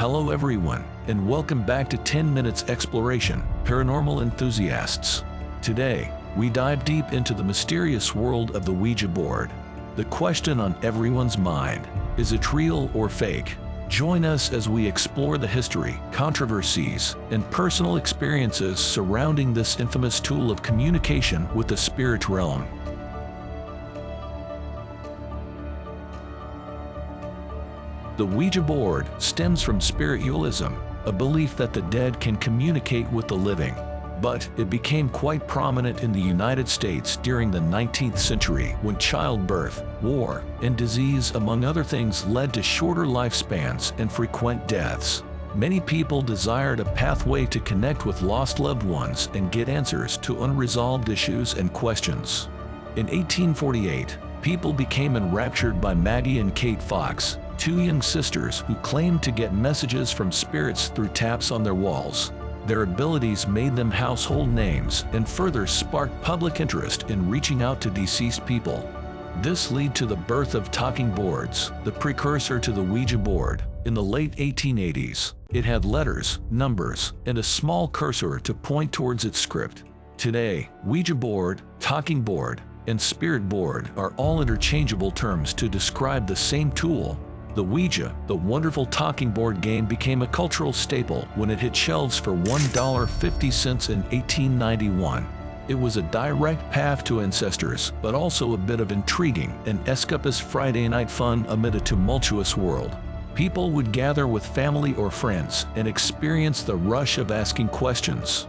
Hello everyone, and welcome back to 10 Minutes Exploration, Paranormal Enthusiasts. Today, we dive deep into the mysterious world of the Ouija board. The question on everyone's mind, is it real or fake? Join us as we explore the history, controversies, and personal experiences surrounding this infamous tool of communication with the spirit realm. The Ouija board stems from spiritualism, a belief that the dead can communicate with the living. But it became quite prominent in the United States during the 19th century when childbirth, war, and disease, among other things, led to shorter lifespans and frequent deaths. Many people desired a pathway to connect with lost loved ones and get answers to unresolved issues and questions. In 1848, people became enraptured by Maggie and Kate Fox, two young sisters who claimed to get messages from spirits through taps on their walls. Their abilities made them household names and further sparked public interest in reaching out to deceased people. This led to the birth of talking boards, the precursor to the Ouija board. In the late 1880s, it had letters, numbers, and a small cursor to point towards its script. Today, Ouija board, talking board, and spirit board are all interchangeable terms to describe the same tool. The Ouija, the wonderful talking board game, became a cultural staple when it hit shelves for $1.50 in 1891. It was a direct path to ancestors, but also a bit of intriguing and escapist Friday night fun amid a tumultuous world. People would gather with family or friends and experience the rush of asking questions.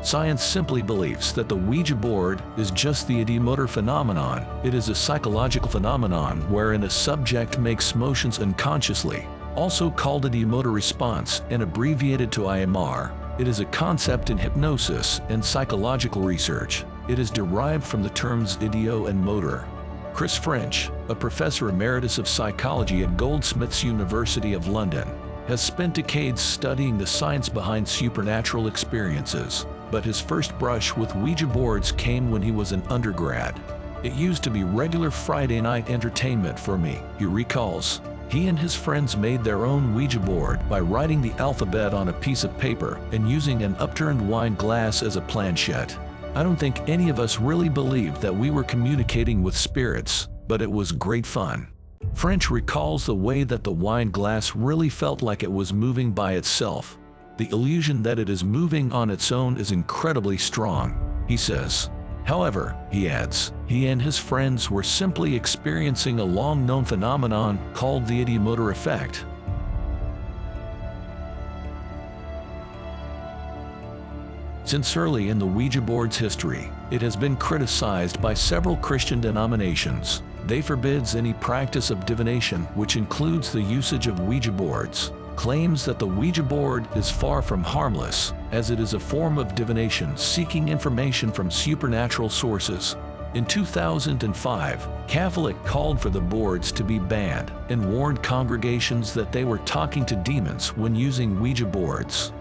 Science simply believes that the Ouija board is just the ideomotor phenomenon. It is a psychological phenomenon wherein a subject makes motions unconsciously, also called ideomotor response and abbreviated to IMR. It is a concept in hypnosis and psychological research. It is derived from the terms ideo and motor. Chris French, a professor emeritus of psychology at Goldsmiths University of London, has spent decades studying the science behind supernatural experiences. But his first brush with Ouija boards came when he was an undergrad. It used to be regular Friday night entertainment for me, he recalls. He and his friends made their own Ouija board by writing the alphabet on a piece of paper and using an upturned wine glass as a planchette. I don't think any of us really believed that we were communicating with spirits, but it was great fun. French recalls the way that the wine glass really felt like it was moving by itself. The illusion that it is moving on its own is incredibly strong, he says. However, he adds, he and his friends were simply experiencing a long-known phenomenon called the ideomotor effect. Since early in the Ouija board's history, it has been criticized by several Christian denominations. They forbids any practice of divination, which includes the usage of Ouija boards. Claims that the Ouija board is far from harmless, as it is a form of divination seeking information from supernatural sources. In 2005, Catholic called for the boards to be banned and warned congregations that they were talking to demons when using Ouija boards.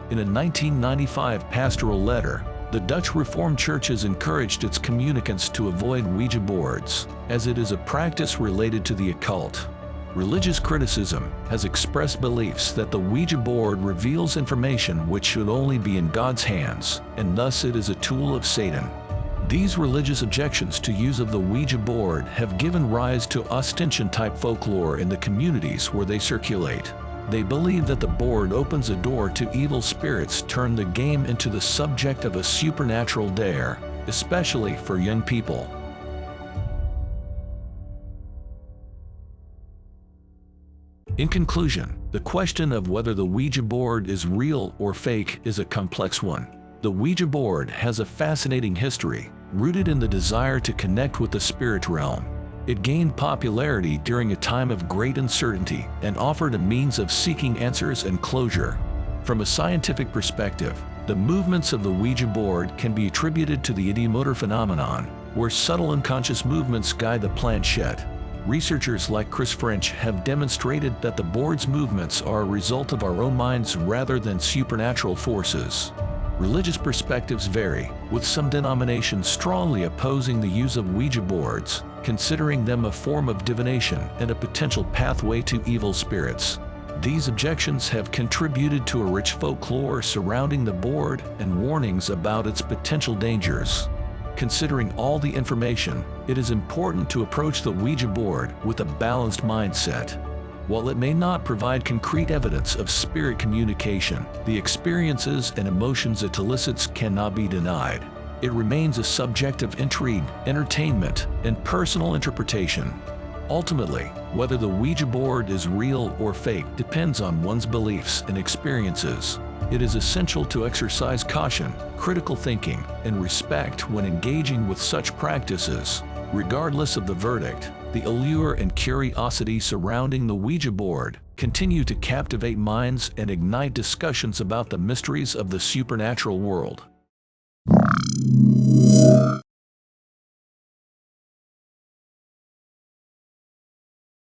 In a 1995 pastoral letter, the Dutch Reformed churches encouraged its communicants to avoid Ouija boards, as it is a practice related to the occult. Religious criticism has expressed beliefs that the Ouija board reveals information which should only be in God's hands, and thus it is a tool of Satan. These religious objections to use of the Ouija board have given rise to ostentation-type folklore in the communities where they circulate. They believe that the board opens a door to evil spirits, turn the game into the subject of a supernatural dare, especially for young people. In conclusion, the question of whether the Ouija board is real or fake is a complex one. The Ouija board has a fascinating history, rooted in the desire to connect with the spirit realm. It gained popularity during a time of great uncertainty and offered a means of seeking answers and closure. From a scientific perspective, the movements of the Ouija board can be attributed to the ideomotor phenomenon, where subtle unconscious movements guide the planchette. Researchers like Chris French have demonstrated that the board's movements are a result of our own minds rather than supernatural forces. Religious perspectives vary, with some denominations strongly opposing the use of Ouija boards, considering them a form of divination and a potential pathway to evil spirits. These objections have contributed to a rich folklore surrounding the board and warnings about its potential dangers. Considering all the information, it is important to approach the Ouija board with a balanced mindset. While it may not provide concrete evidence of spirit communication, the experiences and emotions it elicits cannot be denied. It remains a subject of intrigue, entertainment, and personal interpretation. Ultimately, whether the Ouija board is real or fake depends on one's beliefs and experiences. It is essential to exercise caution, critical thinking, and respect when engaging with such practices. Regardless of the verdict, the allure and curiosity surrounding the Ouija board continue to captivate minds and ignite discussions about the mysteries of the supernatural world.